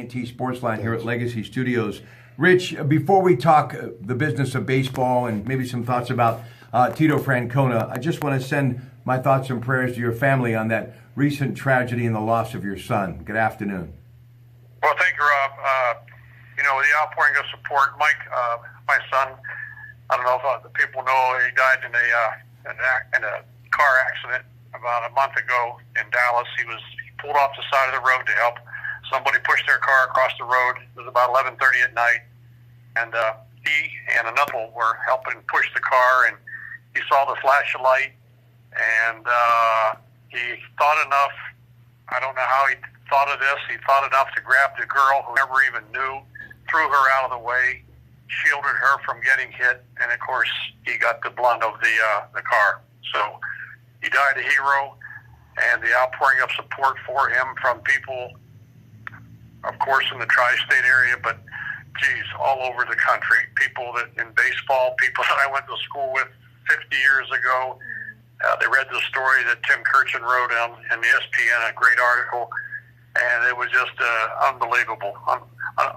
Sportsline here at Legacy Studios. Rich, before we talk the business of baseball and maybe some thoughts about Tito Francona, I just want to send my thoughts and prayers to your family on that recent tragedy and the loss of your son. Good afternoon. Well, thank you, Rob. The outpouring of support. Mike, my son, I don't know if the people know, he died in a car accident about a month ago in Dallas. He pulled off the side of the road to help somebody push their car across the road. It was about 11:30 at night, and he and another were helping push the car, and he saw the flash of light, and he thought enough. I don't know how he thought of this. He thought enough to grab the girl who never even knew, threw her out of the way, shielded her from getting hit, and of course he got the blunt of the car. So he died a hero, and the outpouring of support for him from people, of course, in the tri-state area, but geez, all over the country. People that in baseball, people that I went to school with 50 years ago. They read the story that Tim Kirchin wrote in the ESPN, a great article, and it was just unbelievable,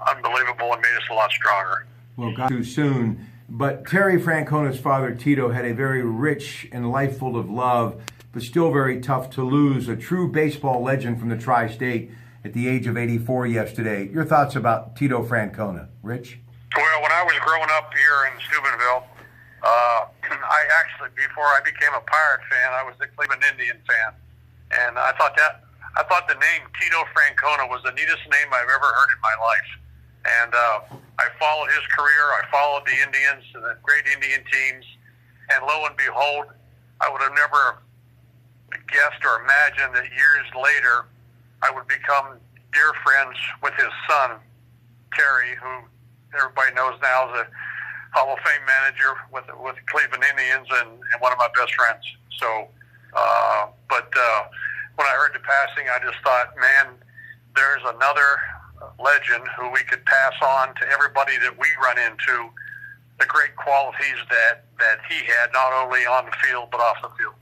unbelievable, and made us a lot stronger. Well, got too soon. But Terry Francona's father, Tito, had a very rich and life full of love, but still very tough to lose. A true baseball legend from the tri-state at the age of 84 yesterday. Your thoughts about Tito Francona, Rich? Well, when I was growing up here in Steubenville, I actually, before I became a Pirate fan, I was a Cleveland Indian fan, and I thought the name Tito Francona was the neatest name I've ever heard in my life. And I followed his career. I followed the Indians and the great Indian teams, and lo and behold, I would have never guessed or imagined that years later I would become dear friends with his son, Terry, who everybody knows now is a Hall of Fame manager with Cleveland Indians and one of my best friends. So, but when I heard the passing, I just thought, man, there's another legend who we could pass on to everybody that we run into, the great qualities that he had, not only on the field but off the field.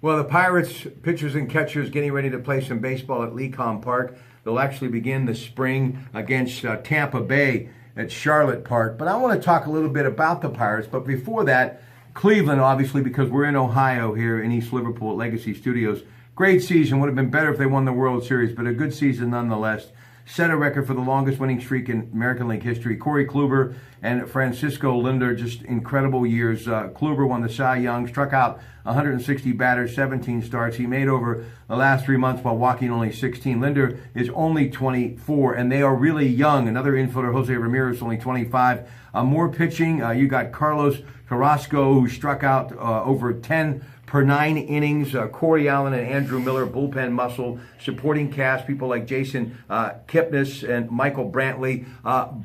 Well, the Pirates pitchers and catchers getting ready to play some baseball at Lecom Park. They'll actually begin the spring against Tampa Bay at Charlotte Park. But I want to talk a little bit about the Pirates. But before that, Cleveland, obviously, because we're in Ohio here in East Liverpool at Legacy Studios. Great season. Would have been better if they won the World Series, but a good season nonetheless. Set a record for the longest winning streak in American League history. Corey Kluber and Francisco Lindor, just incredible years. Kluber won the Cy Young, struck out 160 batters, 17 starts. He made over the last 3 months while walking only 16. Lindor is only 24, and they are really young. Another infielder, Jose Ramirez, only 25. More pitching, you got Carlos Carrasco, who struck out over 10 per 9 innings. Corey Allen and Andrew Miller, bullpen muscle. Supporting cast, people like Jason Kipnis and Michael Brantley,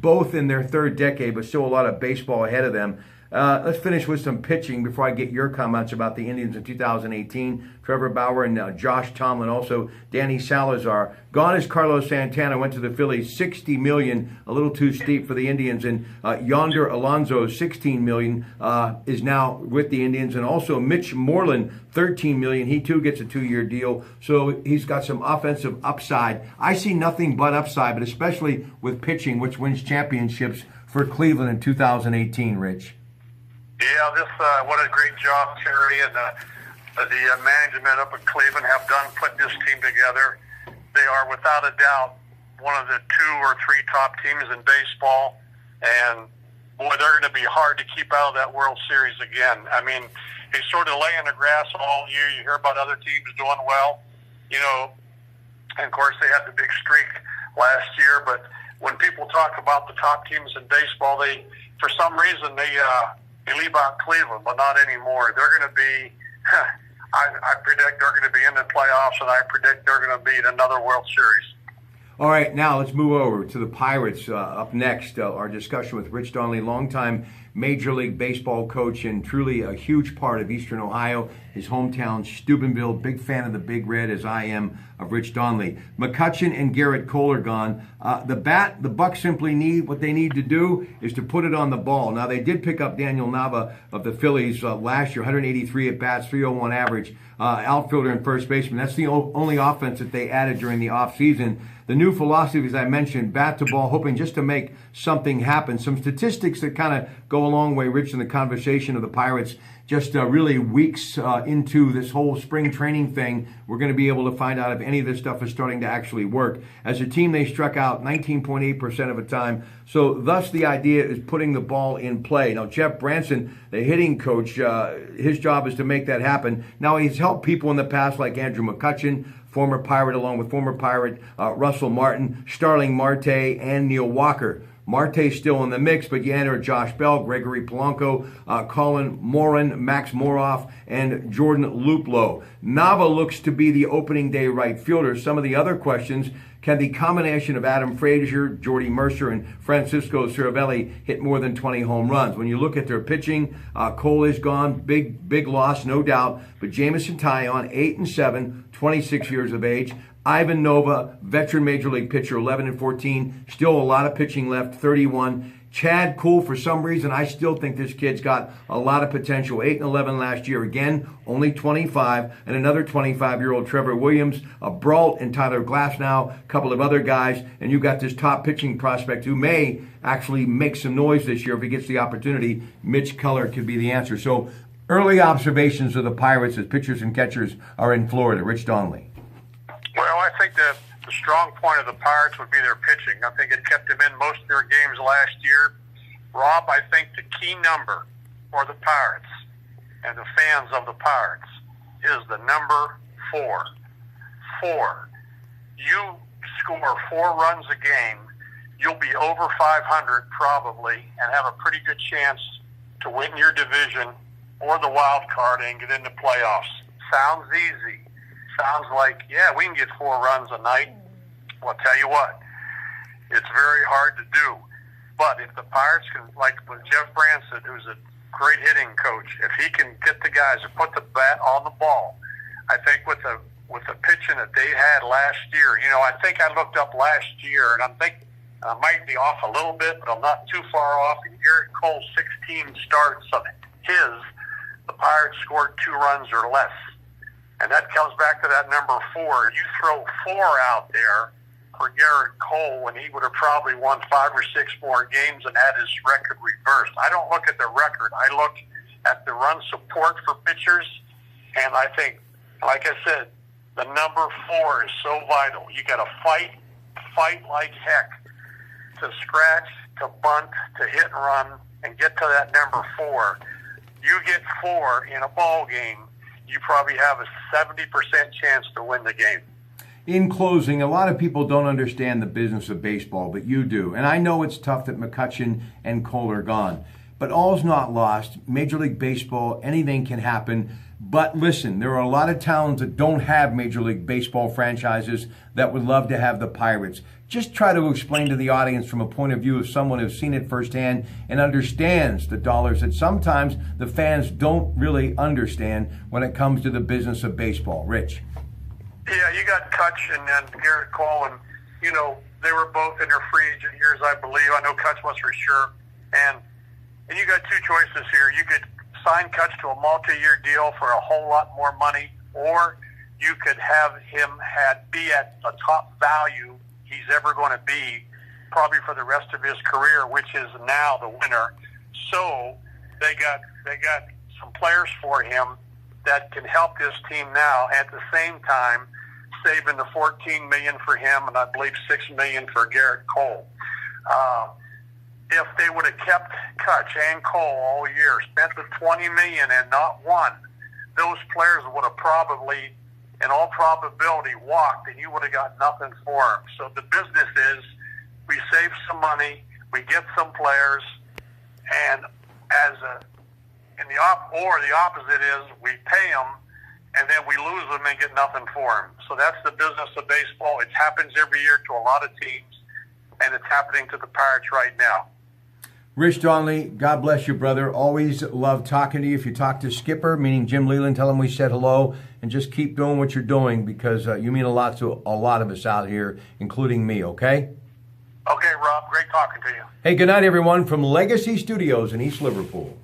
both in their third decade, but still a lot of baseball ahead of them. Let's finish with some pitching before I get your comments about the Indians in 2018. Trevor Bauer and Josh Tomlin, also Danny Salazar. Gone is Carlos Santana, went to the Phillies, $60 million, a little too steep for the Indians. And Yonder Alonso, $16 million, is now with the Indians. And also Mitch Moreland, $13 million. He too gets a 2-year deal. So he's got some offensive upside. I see nothing but upside, but especially with pitching, which wins championships for Cleveland in 2018, Rich. Yeah, what a great job Terry and the management up in Cleveland have done putting this team together. They are without a doubt one of the 2 or 3 top teams in baseball, and boy, they're going to be hard to keep out of that World Series again. I mean, they sort of lay in the grass all year. You hear about other teams doing well, and of course they had the big streak last year. But when people talk about the top teams in baseball, they, for some reason, they leave out Cleveland, but not anymore. They're going to be, I predict they're going to be in the playoffs, and I predict they're going to be in another World Series. All right, now let's move over to the Pirates. Up next, our discussion with Rich Donnelly, longtime Major League Baseball coach and truly a huge part of Eastern Ohio, his hometown, Steubenville. Big fan of the Big Red, as I am of Rich Donnelly. McCutchen and Garrett Cole are gone. The Bucks simply need, what they need to do is to put it on the ball. Now, they did pick up Daniel Nava of the Phillies last year, 183 at-bats, 301 average, outfielder and first baseman. That's the only offense that they added during the offseason. The new philosophy, as I mentioned, bat to ball, hoping just to make something happen. Some statistics that kind of go a long way, Rich, in the conversation of the Pirates. Just really weeks into this whole spring training thing, we're going to be able to find out if any of this stuff is starting to actually work. As a team, they struck out 19.8% of the time. So thus the idea is putting the ball in play. Now, Jeff Branson, the hitting coach, his job is to make that happen. Now, he's helped people in the past like Andrew McCutchen, former Pirate, along with former Pirate Russell Martin, Starling Marte, and Neil Walker. Marte's still in the mix, but you enter Josh Bell, Gregory Polanco, Colin Morin, Max Moroff, and Jordan Luplow. Nava looks to be the opening day right fielder. Some of the other questions: can the combination of Adam Frazier, Jordy Mercer, and Francisco Cervelli hit more than 20 home runs? When you look at their pitching, Cole is gone. Big loss, no doubt. But Jamison Taillon, 8-7, 26 years of age. Ivan Nova, veteran Major League pitcher, 11-14. Still a lot of pitching left, 31. Chad Kuhl, for some reason, I still think this kid's got a lot of potential. 8-11 last year. Again, only 25. And another 25-year-old Trevor Williams, a Brault and Tyler Glasnow, a couple of other guys. And you got this top pitching prospect who may actually make some noise this year if he gets the opportunity. Mitch Keller could be the answer. So early observations of the Pirates as pitchers and catchers are in Florida. Rich Donnelly. Well, I think the strong point of the Pirates would be their pitching. I think it kept them in most of their games last year. Rob, I think the key number for the Pirates and the fans of the Pirates is the number 4. 4. You score 4 runs a game, you'll be over 500 probably and have a pretty good chance to win your division or the wild card and get into playoffs. Sounds easy. Sounds like, yeah, we can get 4 runs a night. Well, I'll tell you what, it's very hard to do. But if the Pirates can, like with Jeff Branson, who's a great hitting coach, if he can get the guys to put the bat on the ball, I think with the pitching that they had last year, you know, I think I looked up last year, and I'm thinking I might be off a little bit, but I'm not too far off. And Garrett Cole's 16 starts of the Pirates scored 2 runs or less. And that comes back to that number 4. You throw 4 out there for Garrett Cole, and he would have probably won 5 or 6 more games and had his record reversed. I don't look at the record. I look at the run support for pitchers, and I think, like I said, the number 4 is so vital. You got to fight like heck to scratch, to bunt, to hit and run, and get to that number 4. You get 4 in a ball game, you probably have a 70% chance to win the game. In closing, a lot of people don't understand the business of baseball, but you do. And I know it's tough that McCutchen and Cole are gone. But all's not lost. Major League Baseball, anything can happen. But listen, there are a lot of towns that don't have Major League Baseball franchises that would love to have the Pirates. Just try to explain to the audience from a point of view of someone who's seen it firsthand and understands the dollars that sometimes the fans don't really understand when it comes to the business of baseball. Rich. Yeah, you got Kutch and Garrett Cole, and, you know, they were both in their free agent years, I believe. I know Kutch was for sure. And you got 2 choices here. You could sign Kutch to a multi-year deal for a whole lot more money, or you could have him be at the top value he's ever going to be probably for the rest of his career, which is now the winner. So they got some players for him that can help this team now, at the same time saving the $14 million for him and I believe $6 million for Garrett Cole. If they would have kept Kutch and Cole all year, spent the $20 million and not one, those players would have probably, in all probability, walked, and you would have got nothing for them. So the business is we save some money, we get some players, and the opposite is we pay them, and then we lose them and get nothing for them. So that's the business of baseball. It happens every year to a lot of teams, and it's happening to the Pirates right now. Rich Donnelly, God bless you, brother. Always love talking to you. If you talk to Skipper, meaning Jim Leland, tell him we said hello, and just keep doing what you're doing because you mean a lot to a lot of us out here, including me, okay? Okay, Rob. Great talking to you. Hey, good night, everyone, from Legacy Studios in East Liverpool.